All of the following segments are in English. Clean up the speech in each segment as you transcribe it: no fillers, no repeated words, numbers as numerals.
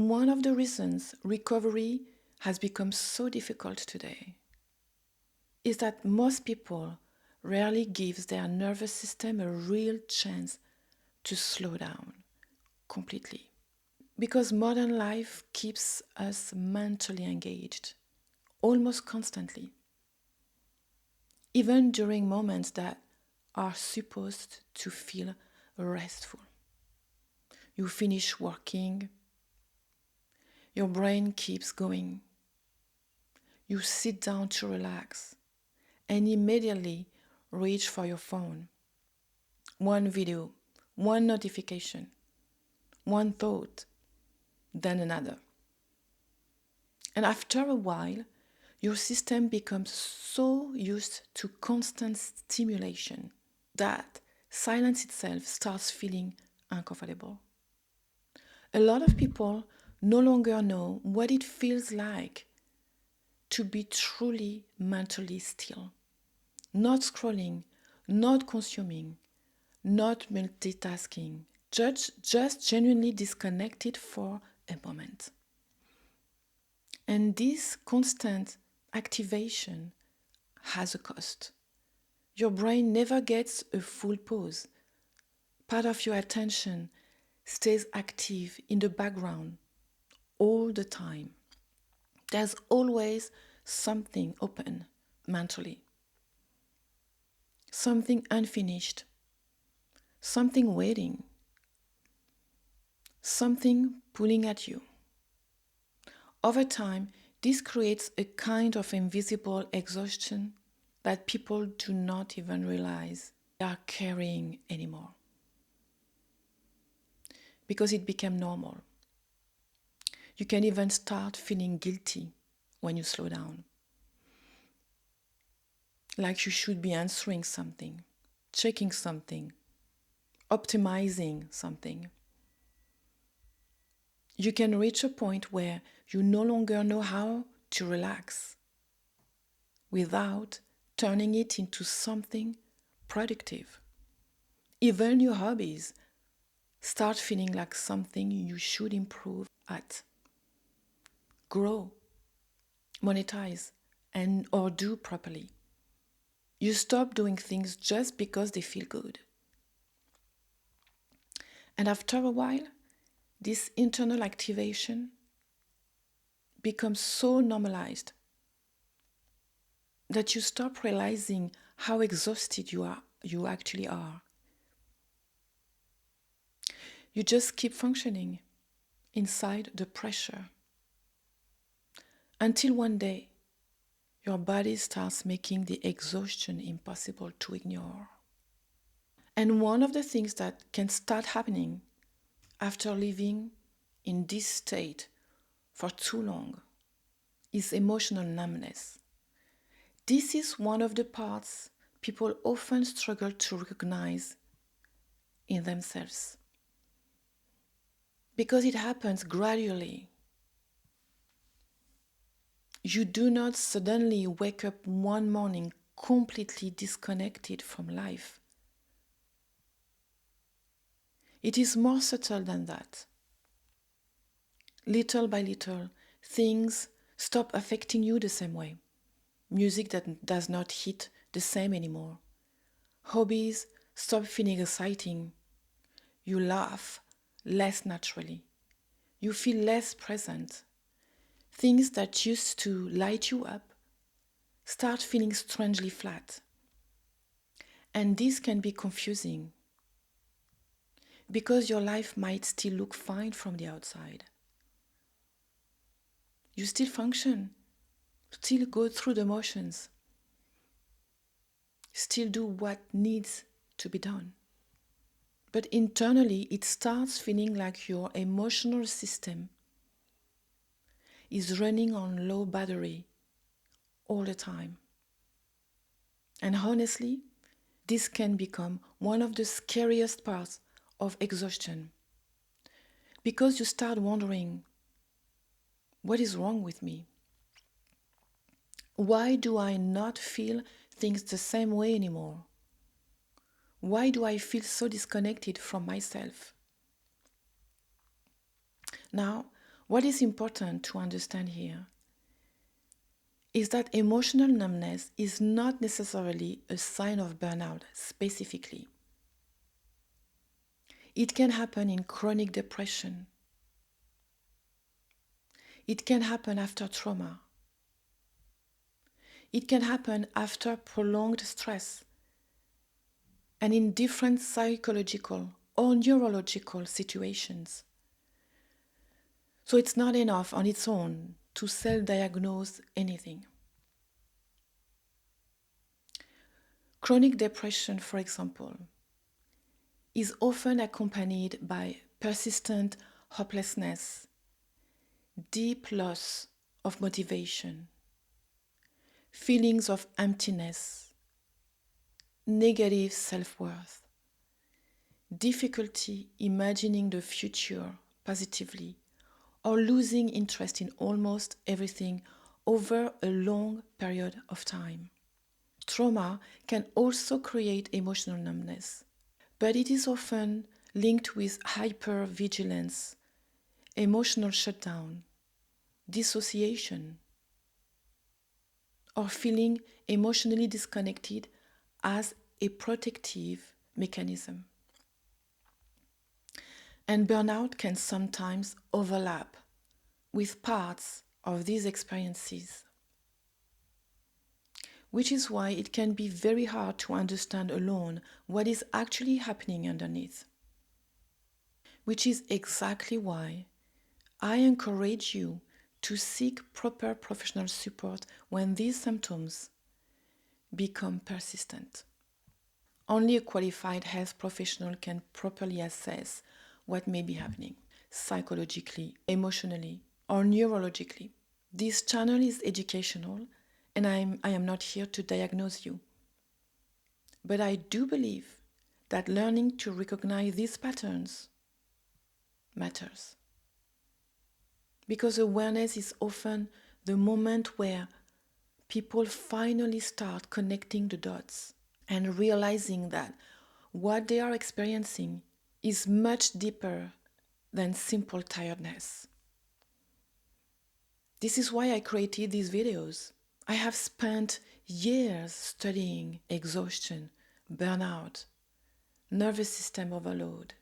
One of the reasons recovery has become so difficult today is that most people rarely give their nervous system a real chance to slow down completely. Because modern life keeps us mentally engaged almost constantly, even during moments that are supposed to feel restful. You finish working, your brain keeps going. You sit down to relax and immediately reach for your phone. One video, one notification, one thought, then another. And after a while, your system becomes so used to constant stimulation that silence itself starts feeling uncomfortable. A lot of people no longer know what it feels like to be truly mentally still, not scrolling, not consuming, not multitasking, just genuinely disconnected for a moment. And this constant activation has a cost. Your brain never gets a full pause. Part of your attention stays active in the background all the time. There's always something open mentally, something unfinished, something waiting, something pulling at you. Over time, this creates a kind of invisible exhaustion that people do not even realize they are carrying anymore because it became normal. You can even start feeling guilty when you slow down, like you should be answering something, checking something, optimizing something. You can reach a point where you no longer know how to relax without turning it into something productive. Even your hobbies start feeling like something you should improve at, grow, monetize, and or do properly. You stop doing things just because they feel good. And after a while, this internal activation becomes so normalized that you stop realizing how exhausted you actually are. You just keep functioning inside the pressure until one day your body starts making the exhaustion impossible to ignore. And one of the things that can start happening after living in this state for too long is emotional numbness. This is one of the parts people often struggle to recognize in themselves because it happens gradually. You do not suddenly wake up one morning completely disconnected from life. It is more subtle than that. Little by little, things stop affecting you the same way. Music that does not hit the same anymore. Hobbies stop feeling exciting. You laugh less naturally. You feel less present. Things that used to light you up start feeling strangely flat. And this can be confusing because your life might still look fine from the outside. You still function, still go through the motions, still do what needs to be done. But internally, it starts feeling like your emotional system is running on low battery all the time. And honestly, this can become one of the scariest parts of exhaustion because you start wondering, what is wrong with me? Why do I not feel things the same way anymore? Why do I feel so disconnected from myself? Now, What is important to understand here is that emotional numbness is not necessarily a sign of burnout specifically. It can happen in chronic depression. It can happen after trauma. It can happen after prolonged stress and in different psychological or neurological situations. So it's not enough on its own to self-diagnose anything. Chronic depression, for example, is often accompanied by persistent hopelessness, deep loss of motivation, feelings of emptiness, negative self-worth, difficulty imagining the future positively, or losing interest in almost everything over a long period of time. Trauma can also create emotional numbness, but it is often linked with hypervigilance, emotional shutdown, dissociation, or feeling emotionally disconnected as a protective mechanism. And burnout can sometimes overlap with parts of these experiences, which is why it can be very hard to understand alone what is actually happening underneath. Which is exactly why I encourage you to seek proper professional support when these symptoms become persistent. Only a qualified health professional can properly assess what may be happening psychologically, emotionally, or neurologically. This channel is educational, and I am not here to diagnose you. But I do believe that learning to recognize these patterns matters. Because awareness is often the moment where people finally start connecting the dots and realizing that what they are experiencing is much deeper than simple tiredness. This is why I created these videos. I have spent years studying exhaustion, burnout, nervous system overload,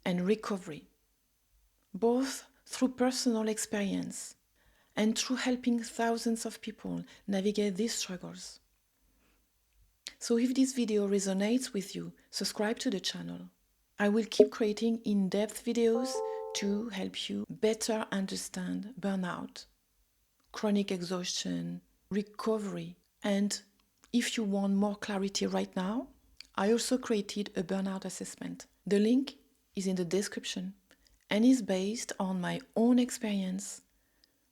and recovery, both through personal experience and through helping thousands of people navigate these struggles. So if this video resonates with you, subscribe to the channel. I will keep creating in-depth videos to help you better understand burnout, chronic exhaustion, recovery, and if you want more clarity right now, I also created a burnout assessment. The link is in the description and is based on my own experience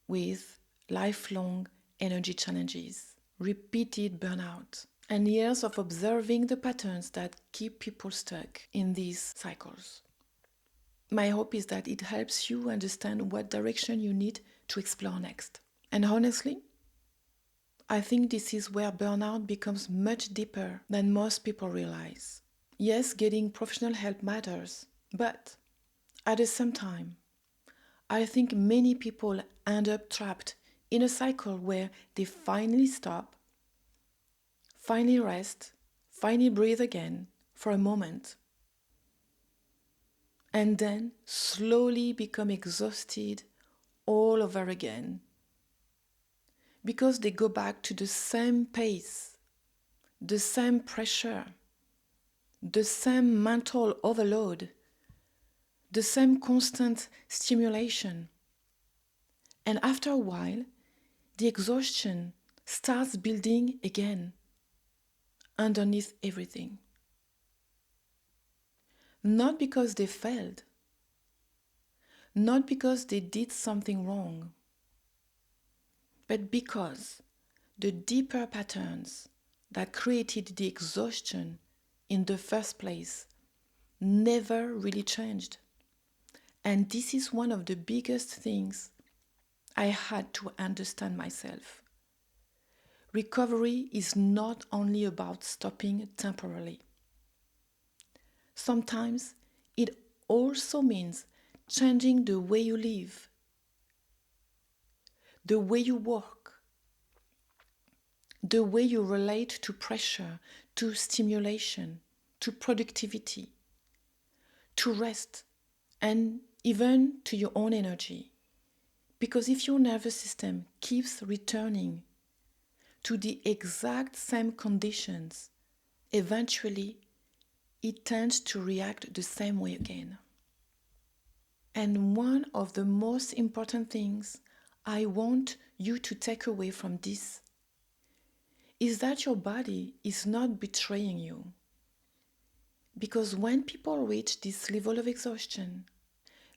with lifelong energy challenges, repeated burnout, and years of observing the patterns that keep people stuck in these cycles. My hope is that it helps you understand what direction you need to explore next. And honestly, I think this is where burnout becomes much deeper than most people realize. Yes, getting professional help matters, but at the same time, I think many people end up trapped in a cycle where they finally stop, finally rest, finally breathe again for a moment, and then slowly become exhausted all over again because they go back to the same pace, the same pressure, the same mental overload, the same constant stimulation. And after a while, the exhaustion starts building again underneath everything. Not because they failed, not because they did something wrong, but because the deeper patterns that created the exhaustion in the first place never really changed. And this is one of the biggest things I had to understand myself. Recovery is not only about stopping temporarily. Sometimes it also means changing the way you live, the way you work, the way you relate to pressure, to stimulation, to productivity, to rest, and even to your own energy. Because if your nervous system keeps returning to the exact same conditions, eventually it tends to react the same way again. And one of the most important things I want you to take away from this is that your body is not betraying you. Because when people reach this level of exhaustion,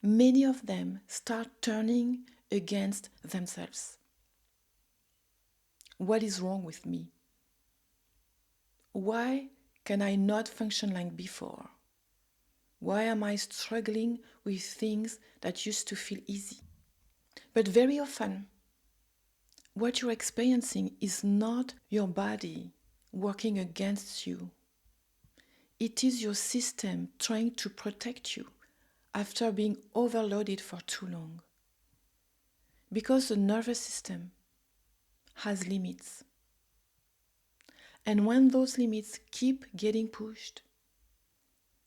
many of them start turning against themselves. What is wrong with me? Why can I not function like before? Why am I struggling with things that used to feel easy? But very often, what you're experiencing is not your body working against you. It is your system trying to protect you after being overloaded for too long. Because the nervous system has limits. And when those limits keep getting pushed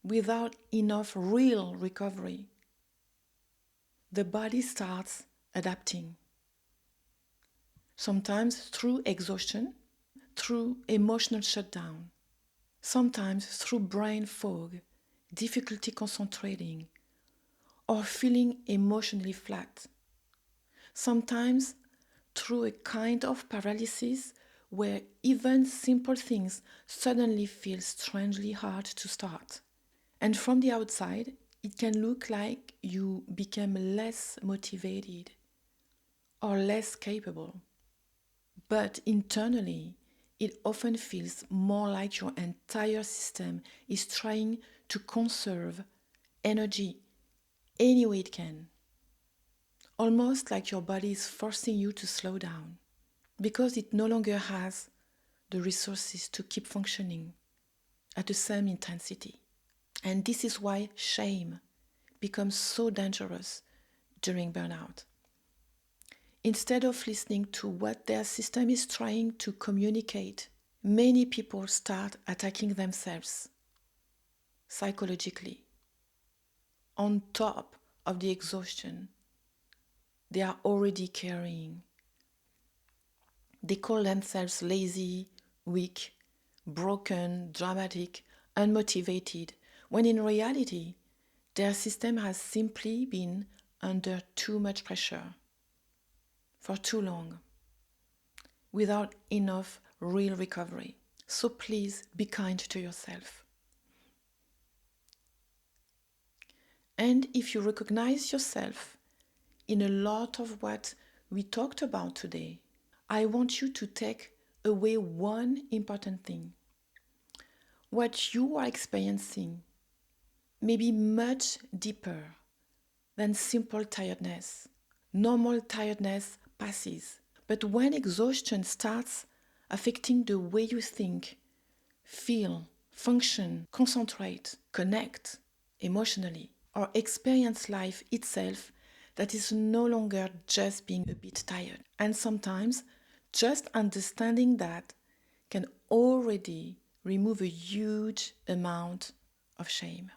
without enough real recovery, the body starts adapting. Sometimes through exhaustion, through emotional shutdown, sometimes through brain fog, difficulty concentrating, or feeling emotionally flat. Sometimes through a kind of paralysis where even simple things suddenly feel strangely hard to start. And from the outside, it can look like you become less motivated or less capable. But internally, it often feels more like your entire system is trying to conserve energy any way it can. Almost like your body is forcing you to slow down because it no longer has the resources to keep functioning at the same intensity. And this is why shame becomes so dangerous during burnout. Instead of listening to what their system is trying to communicate, many people start attacking themselves psychologically on top of the exhaustion they are already carrying. They call themselves lazy, weak, broken, dramatic, unmotivated, when in reality, their system has simply been under too much pressure for too long, without enough real recovery. So please be kind to yourself. And if you recognize yourself in a lot of what we talked about today, I want you to take away one important thing. What you are experiencing may be much deeper than simple tiredness. Normal tiredness passes, but when exhaustion starts affecting the way you think, feel, function, concentrate, connect emotionally, or experience life itself, that is no longer just being a bit tired. And sometimes just understanding that can already remove a huge amount of shame.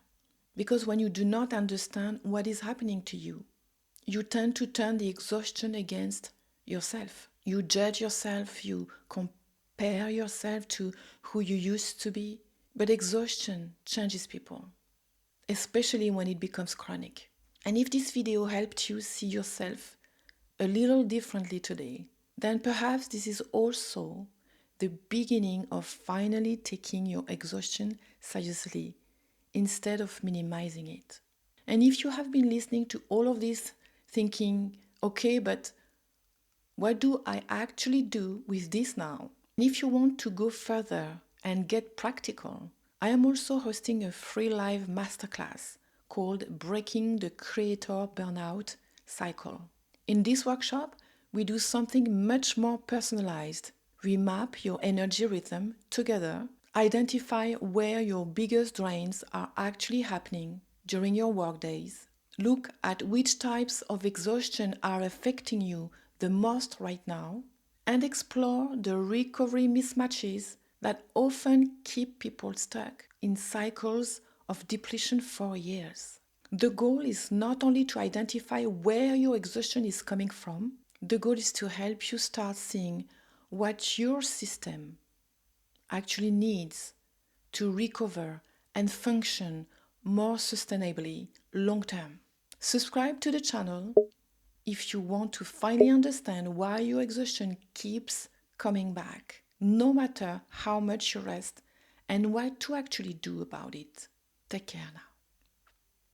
Because when you do not understand what is happening to you, you tend to turn the exhaustion against yourself. You judge yourself, you compare yourself to who you used to be. But exhaustion changes people, especially when it becomes chronic. And if this video helped you see yourself a little differently today, then perhaps this is also the beginning of finally taking your exhaustion seriously instead of minimizing it. And if you have been listening to all of this thinking, okay, but what do I actually do with this now? And if you want to go further and get practical, I am also hosting a free live masterclass called Breaking the Creator Burnout Cycle. In this workshop, we do something much more personalized. We map your energy rhythm together, identify where your biggest drains are actually happening during your work days, look at which types of exhaustion are affecting you the most right now and explore the recovery mismatches that often keep people stuck in cycles of depletion for years. The goal is not only to identify where your exhaustion is coming from, the goal is to help you start seeing what your system actually needs to recover and function more sustainably long term. Subscribe to the channel if you want to finally understand why your exhaustion keeps coming back, no matter how much you rest, and what to actually do about it. Take care now.